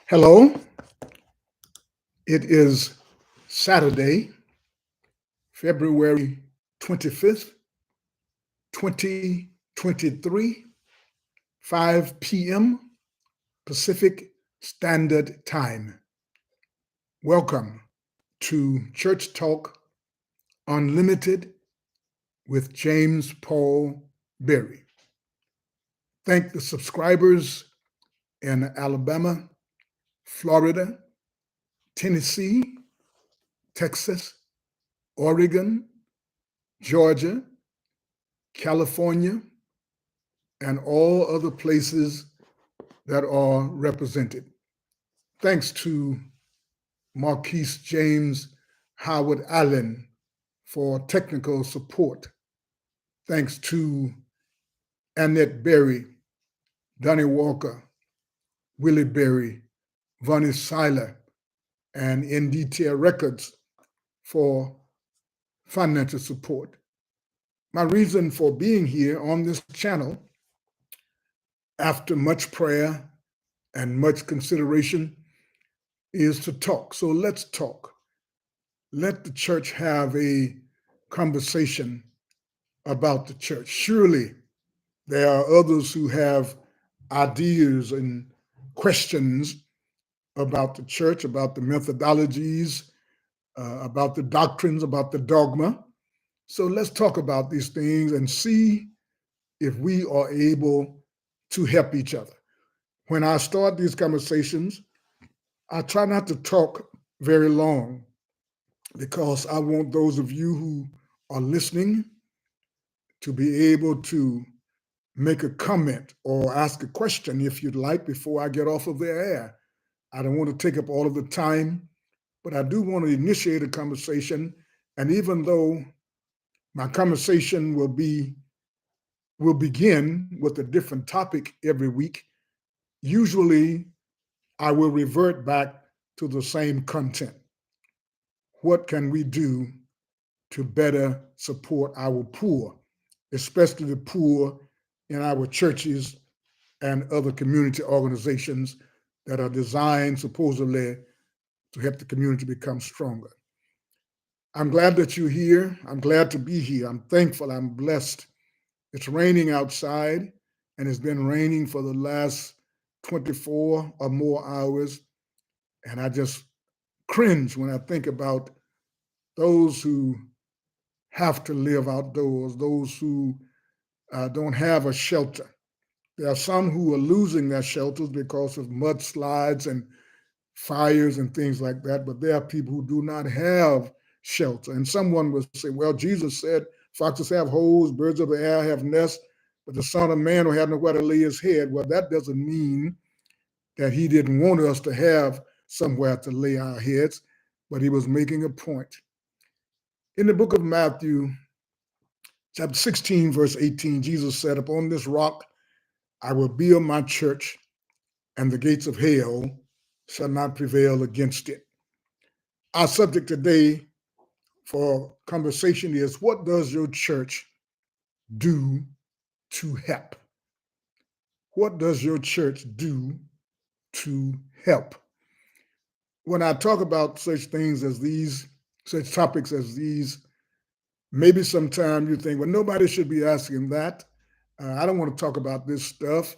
Hello, it is Saturday, February 25th, 2023, 5 p.m. Pacific Standard Time. Welcome to Church Talk Unlimited with James Paul Berry. Thank the subscribers in Alabama, Florida, Tennessee, Texas, Oregon, Georgia, California, and all other places that are represented. Thanks to Marquise James Howard Allen for technical support. Thanks to Annette Berry, Donnie Walker, Willie Berry, Vonnie Seiler, and NDTL Records for financial support. My reason for being here on this channel, after much prayer and much consideration, is to talk. So let's talk. Let the church have a conversation about the church. Surely there are others who have ideas and questions about the church, about the methodologies, about the doctrines, about the dogma. So let's talk about these things and see if we are able to help each other. When I start these conversations, I try not to talk very long because I want those of you who are listening to be able to make a comment or ask a question if you'd like before I get off of the air. I don't want to take up all of the time, but I do want to initiate a conversation. And even though my conversation will begin with a different topic every week, usually I will revert back to the same content. What can we do to better support our poor, especially the poor in our churches and other community organizations that are designed supposedly to help the community become stronger? I'm glad that you're here. I'm glad to be here. I'm thankful. I'm blessed. It's raining outside, and it's been raining for the last 24 or more hours. And I just cringe when I think about those who have to live outdoors, those who don't have a shelter. There are some who are losing their shelters because of mudslides and fires and things like that, but there are people who do not have shelter. And someone will say, well, Jesus said, foxes have holes, birds of the air have nests, but the Son of Man will have nowhere to lay his head. Well, that doesn't mean that he didn't want us to have somewhere to lay our heads, but he was making a point. In the book of Matthew, chapter 16, verse 18, Jesus said, upon this rock I will build my church, and the gates of hell shall not prevail against it. Our subject today for conversation is, what does your church do to help? What does your church do to help? When I talk about such things as these, such topics as these, maybe sometimes you think, well, nobody should be asking that. I don't want to talk about this stuff.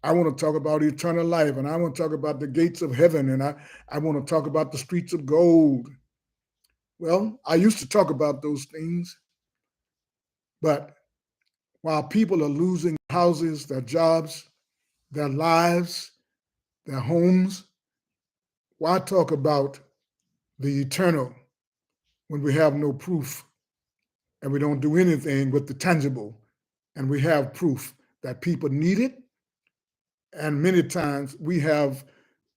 I want to talk about eternal life, and I want to talk about the gates of heaven, and I want to talk about the streets of gold. Well, I used to talk about those things, but while people are losing houses, their jobs, their lives, their homes, why talk about the eternal when we have no proof and we don't do anything with the tangible, and we have proof that people need it, and many times we have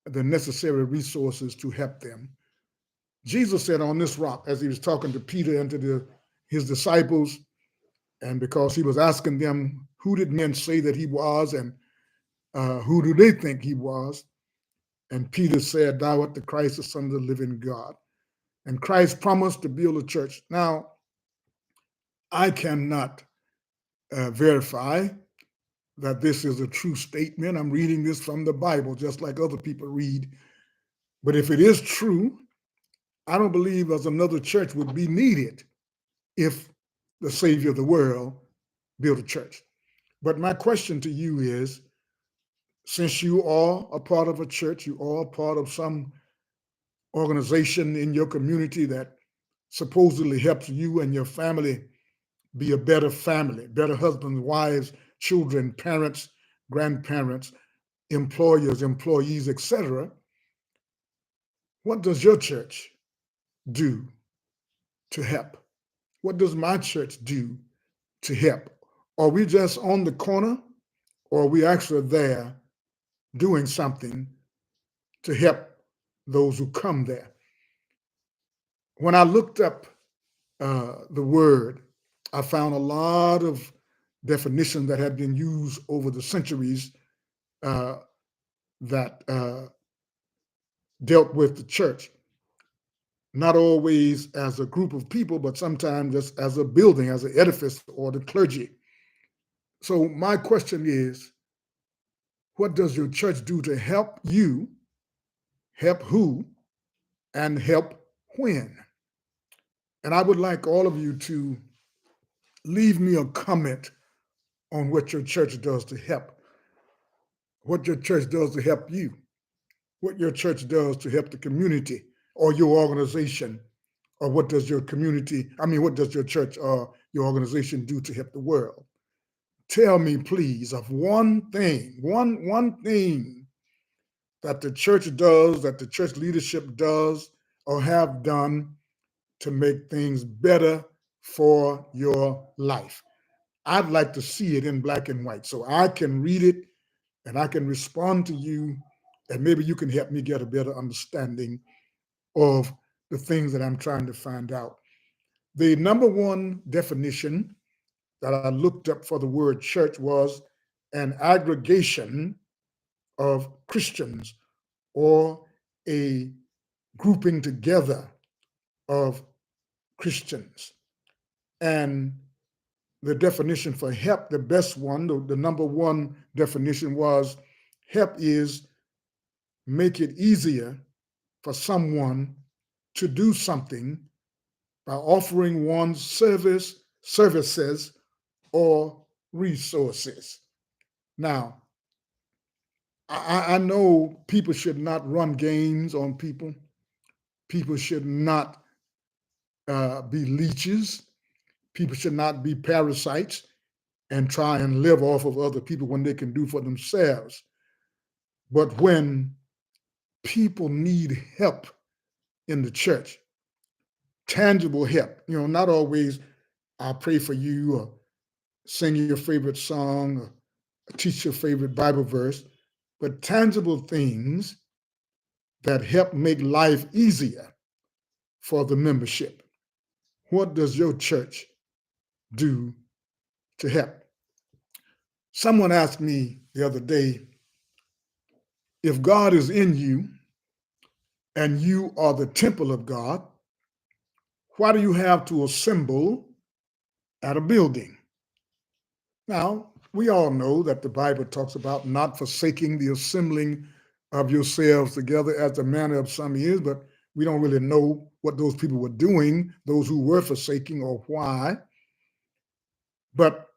the necessary resources to help them. Jesus said on this rock, as he was talking to Peter and to his disciples, and because he was asking them, who did men say that he was, and who do they think he was? And Peter said, thou art the Christ, the Son of the living God. And Christ promised to build a church. Now, I cannot verify that this is a true statement. I'm reading this from the Bible, just like other people read But if it is true, I don't believe there's another church would be needed if the Savior of the world built a church. But my question to you is, since you are a part of a church, you are a part of some organization in your community that supposedly helps you and your family be a better family, better husbands, wives, children, parents, grandparents, employers, employees, etc. What does your church do to help? What does my church do to help? Are we just on the corner, or are we actually there doing something to help those who come there? When I looked up the word, I found a lot of definitions that had been used over the centuries that dealt with the church, not always as a group of people, but sometimes just as a building, as an edifice, or the clergy. So my question is, what does your church do to help you, help who, and help when? And I would like all of you to leave me a comment on what your church does to help, what your church does to help you, what your church does to help the community or your organization, or what does your what does your church or your organization do to help the world? Tell me, please, of one thing that the church does, that the church leadership does or have done to make things better for your life. I'd like to see it in black and white so I can read it and I can respond to you, and maybe you can help me get a better understanding of the things that I'm trying to find out. The number one definition that I looked up for the word church was an aggregation of Christians, or a grouping together of Christians. And the definition for help, the best one, the number one definition was, help is make it easier for someone to do something by offering one's services, or resources. Now, I know people should not run games on people. People should not be leeches. People should not be parasites and try and live off of other people when they can do for themselves. But when people need help in the church, tangible help, not always I'll pray for you, or sing your favorite song, or teach your favorite Bible verse, but tangible things that help make life easier for the membership. What does your church do to help? Someone asked me the other day, if God is in you and you are the temple of God, why do you have to assemble at a building? Now, we all know that the Bible talks about not forsaking the assembling of yourselves together as the manner of some is, but we don't really know what those people were doing, those who were forsaking, or why. But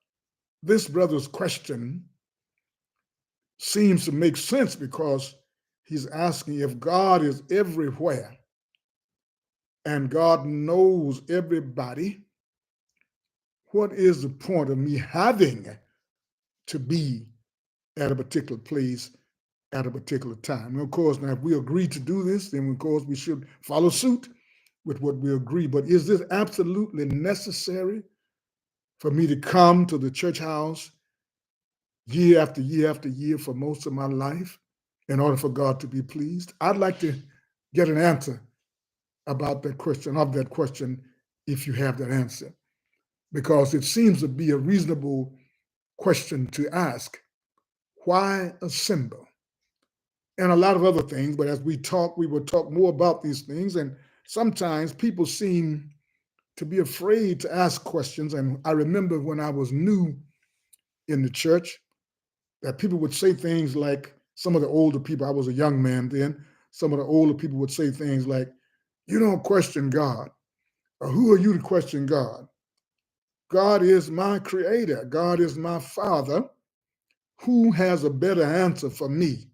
this brother's question seems to make sense, because he's asking, if God is everywhere and God knows everybody, what is the point of me having to be at a particular place at a particular time? And of course, now if we agree to do this, then of course we should follow suit with what we agree. But is this absolutely necessary for me to come to the church house year after year after year for most of my life in order for God to be pleased? I'd like to get an answer about that question, if you have that answer, because it seems to be a reasonable question to ask. Why assemble? And a lot of other things, but as we talk, we will talk more about these things. And sometimes people seem to be afraid to ask questions. And I remember when I was new in the church, that people would say things like, some of the older people, I was a young man then, some of the older people would say things like, you don't question God, or who are you to question God? God is my creator. God is my father. Who has a better answer for me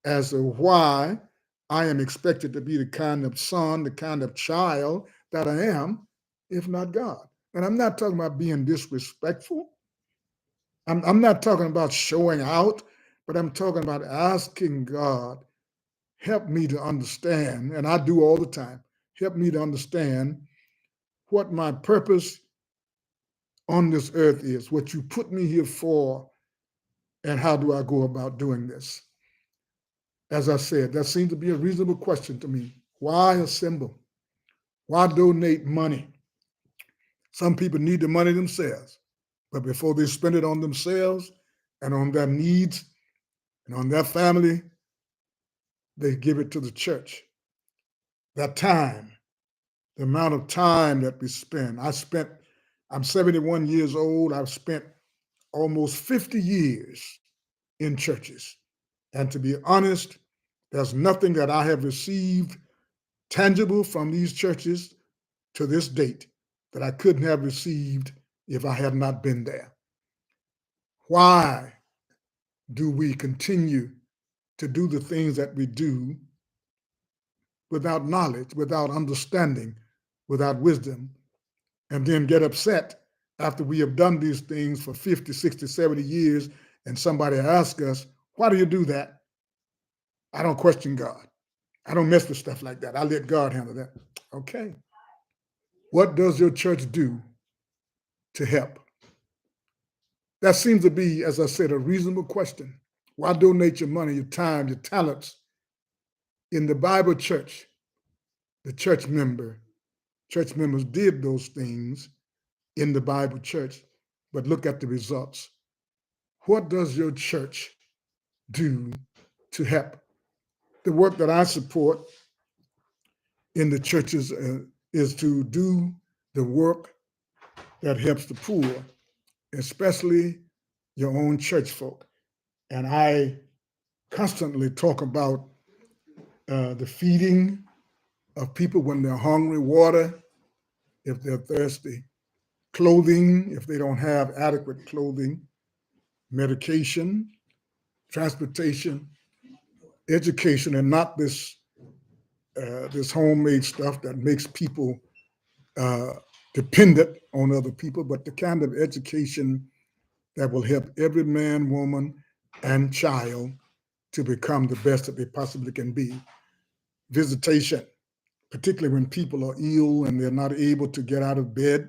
as to why I am expected to be the kind of son, the kind of child that I am, if not God? And I'm not talking about being disrespectful. I'm not talking about showing out, but I'm talking about asking God, help me to understand, and I do all the time, help me to understand what my purpose on this earth is, what you put me here for, and how do I go about doing this? As I said, that seems to be a reasonable question to me. Why assemble? Why donate money? Some people need the money themselves, but before they spend it on themselves and on their needs and on their family, they give it to the church. That time, the amount of time that we spend. I'm 71 years old. I've spent almost 50 years in churches. And to be honest, there's nothing that I have received tangible from these churches to this date that I couldn't have received if I had not been there. Why do we continue to do the things that we do without knowledge, without understanding, without wisdom, and then get upset after we have done these things for 50, 60, 70 years, and somebody asks us, why do you do that? I don't question God. I don't mess with stuff like that. I let God handle that. Okay. What does your church do to help? That seems to be, as I said, a reasonable question. Why donate your money, your time, your talents? In the Bible church, the church members did those things in the Bible church, but look at the results. What does your church do to help? The work that I support in the churches is to do the work that helps the poor, especially your own church folk. And I constantly talk about the feeding of people when they're hungry, water if they're thirsty, clothing if they don't have adequate clothing, medication, transportation, education, and not this homemade stuff that makes people dependent on other people, but the kind of education that will help every man, woman, and child to become the best that they possibly can be. Visitation, particularly when people are ill and they're not able to get out of bed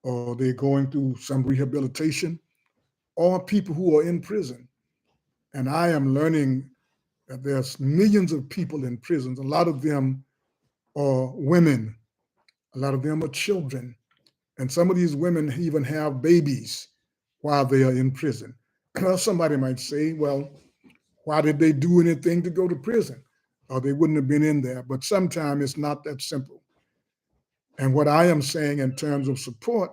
or they're going through some rehabilitation, or people who are in prison. And I am learning that there's millions of people in prisons. A lot of them are women. A lot of them are children. And some of these women even have babies while they are in prison. Somebody might say, well, why did they do anything to go to prison? Or they wouldn't have been in there. But sometimes it's not that simple. And what I am saying in terms of support,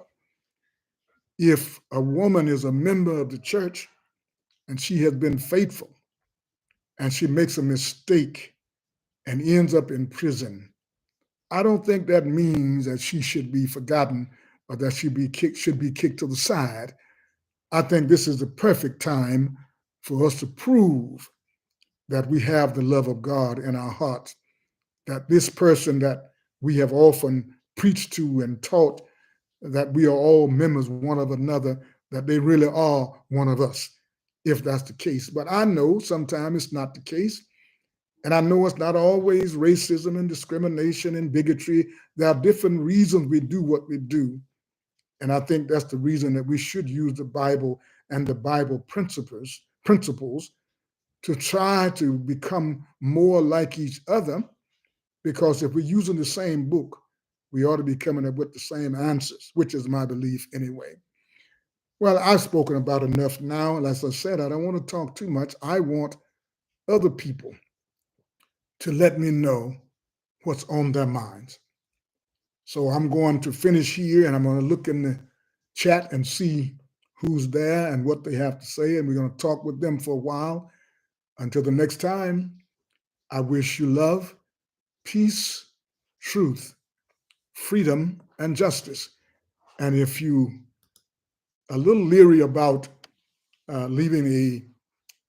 if a woman is a member of the church and she has been faithful and she makes a mistake and ends up in prison, I don't think that means that she should be forgotten or that she should be kicked to the side. I think this is the perfect time for us to prove that we have the love of God in our hearts, that this person that we have often preached to and taught that we are all members one of another, that they really are one of us, if that's the case. But I know sometimes it's not the case. And I know it's not always racism and discrimination and bigotry. There are different reasons we do what we do. And I think that's the reason that we should use the Bible and the Bible principles to try to become more like each other. Because if we're using the same book, we ought to be coming up with the same answers, which is my belief anyway. Well, I've spoken about enough now. And as I said, I don't want to talk too much. I want other people to let me know what's on their minds. So I'm going to finish here and I'm going to look in the chat and see who's there and what they have to say. And we're going to talk with them for a while. Until the next time, I wish you love, peace, truth, freedom, and justice. And if you are a little leery about leaving a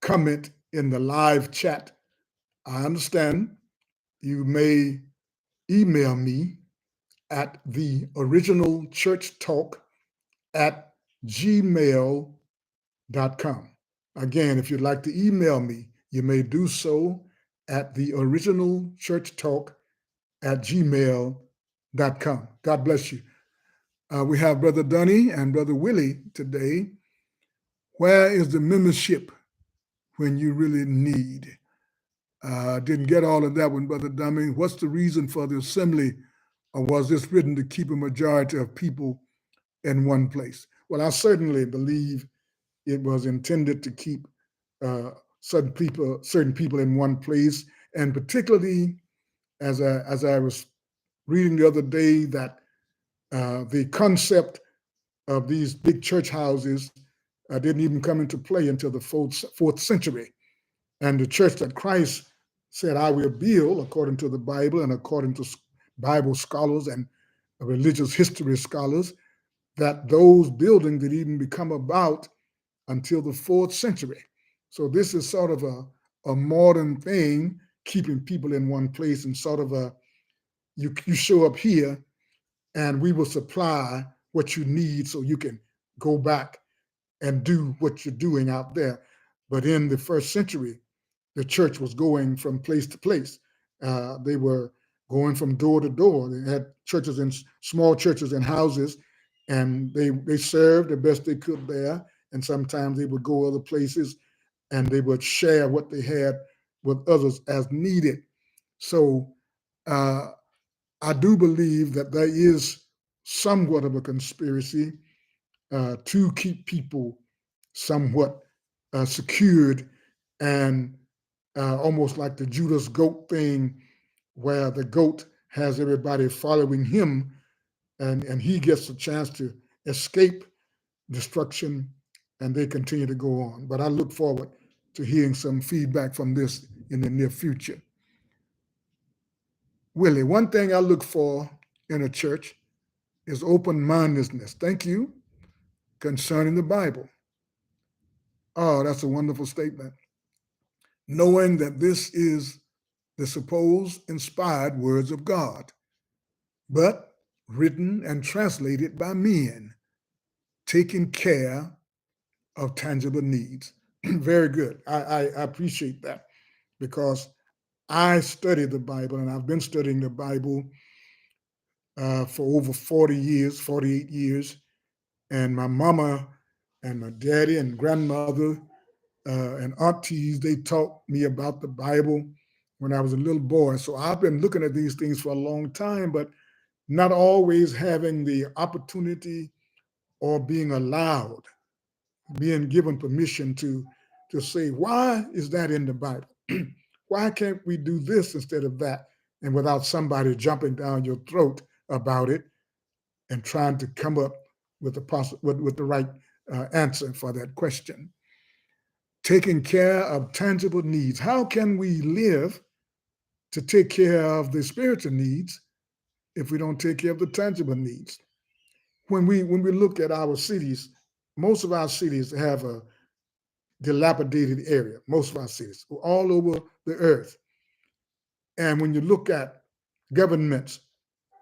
comment in the live chat, I understand. You may email me at the original church talk at gmail.com. Again, if you'd like to email me, you may do so at the original church talk at gmail.com. God bless you. We have Brother Dunny and Brother Willie today. Where is the membership when you really need? Didn't get all of that one, Brother Dummy. What's the reason for the assembly, or was this written to keep a majority of people in one place? Well, I certainly believe it was intended to keep certain people in one place, and particularly as I was reading the other day that the concept of these big church houses didn't even come into play until the fourth century. And the church that Christ said, I will build, according to the Bible and according to Bible scholars and religious history scholars, that those buildings didn't even become about until the fourth century. So this is sort of a modern thing, keeping people in one place, and sort of you show up here and we will supply what you need so you can go back and do what you're doing out there. But in the first century, the church was going from place to place. They were going from door to door. They had churches in small churches and houses, and they served the best they could there. And sometimes they would go other places, and they would share what they had with others as needed. So I do believe that there is somewhat of a conspiracy to keep people somewhat secured, and almost like the Judas goat thing, where the goat has everybody following him, and he gets a chance to escape destruction, and they continue to go on. But I look forward to hearing some feedback from this in the near future. Willie, one thing I look for in a church is open-mindedness. Thank you. Concerning the Bible. Oh, that's a wonderful statement. Knowing that this is the supposed inspired words of God, but written and translated by men, taking care of tangible needs. Very good. I appreciate that, because I study the Bible, and I've been studying the Bible for over 40 years, 48 years. And my mama and my daddy and grandmother and aunties, they taught me about the Bible when I was a little boy. So I've been looking at these things for a long time, but not always having the opportunity or being allowed, being given permission to say, why is that in the Bible? Why can't we do this instead of that? And without somebody jumping down your throat about it and trying to come up with the right answer for that question. Taking care of tangible needs. How can we live to take care of the spiritual needs if we don't take care of the tangible needs? When we look at our cities, most of our cities have a dilapidated area. Most of our cities, all over the earth. And when you look at governments,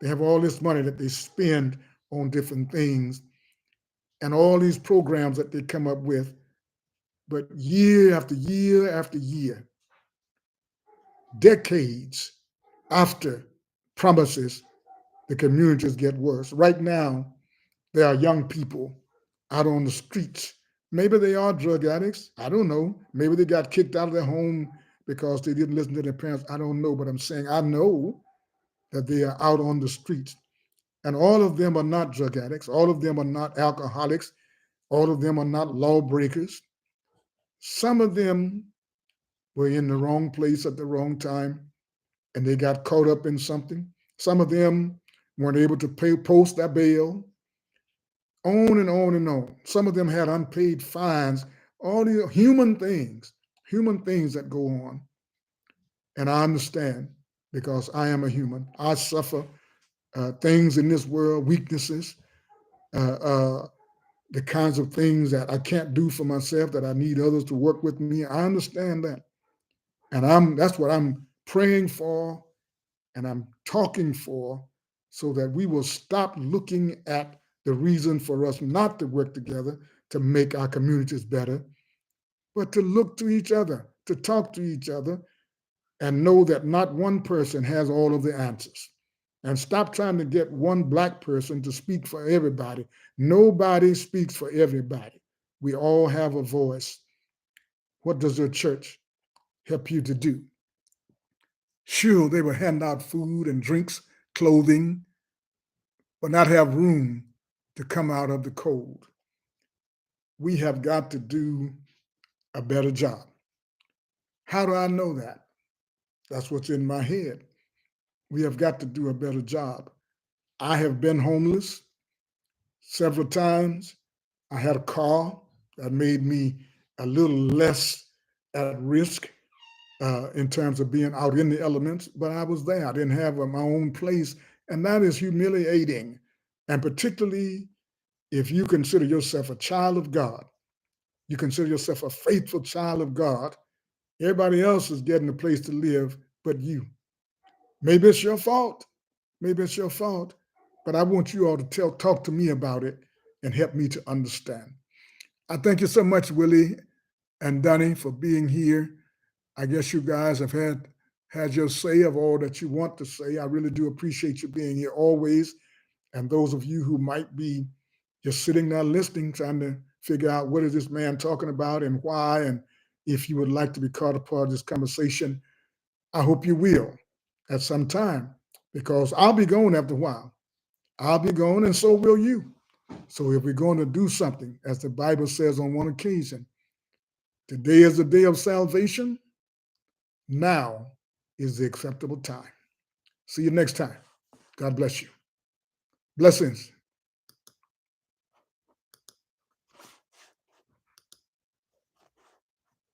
they have all this money that they spend on different things and all these programs that they come up with. But year after year after year, decades after promises, the communities get worse. Right now, there are young people out on the streets. Maybe they are drug addicts. I don't know. Maybe they got kicked out of their home because they didn't listen to their parents. I don't know. But I'm saying I know that they are out on the streets. And all of them are not drug addicts. All of them are not alcoholics. All of them are not lawbreakers. Some of them were in the wrong place at the wrong time, and they got caught up in something. Some of them weren't able to post their bail, on and on and on. Some of them had unpaid fines, all the human things that go on. And I understand because I am a human. I suffer things in this world, weaknesses, the kinds of things that I can't do for myself, that I need others to work with me. I understand that. And that's what I'm praying for and I'm talking for, so that we will stop looking at the reason for us not to work together to make our communities better, but to look to each other, to talk to each other, and know that not one person has all of the answers. And stop trying to get one Black person to speak for everybody. Nobody speaks for everybody. We all have a voice. What does your church help you to do? Sure, they will hand out food and drinks, clothing, but not have room to come out of the cold. We have got to do a better job. How do I know that? That's what's in my head. We have got to do a better job. I have been homeless several times. I had a car that made me a little less at risk in terms of being out in the elements, but I was there. I didn't have my own place, and that is humiliating. And particularly if you consider yourself a child of God, you consider yourself a faithful child of God, everybody else is getting a place to live but you. Maybe it's your fault. Maybe it's your fault, but I want you all to talk to me about it and help me to understand. I thank you so much, Willie and Donnie, for being here. I guess you guys have had your say of all that you want to say. I really do appreciate you being here always. And those of you who might be just sitting there listening, trying to figure out what is this man talking about and why, and if you would like to be caught a part of this conversation, I hope you will at some time, because I'll be gone after a while. I'll be gone, and so will you. So if we're going to do something, as the Bible says on one occasion, today is the day of salvation. Now is the acceptable time. See you next time. God bless you. Blessings.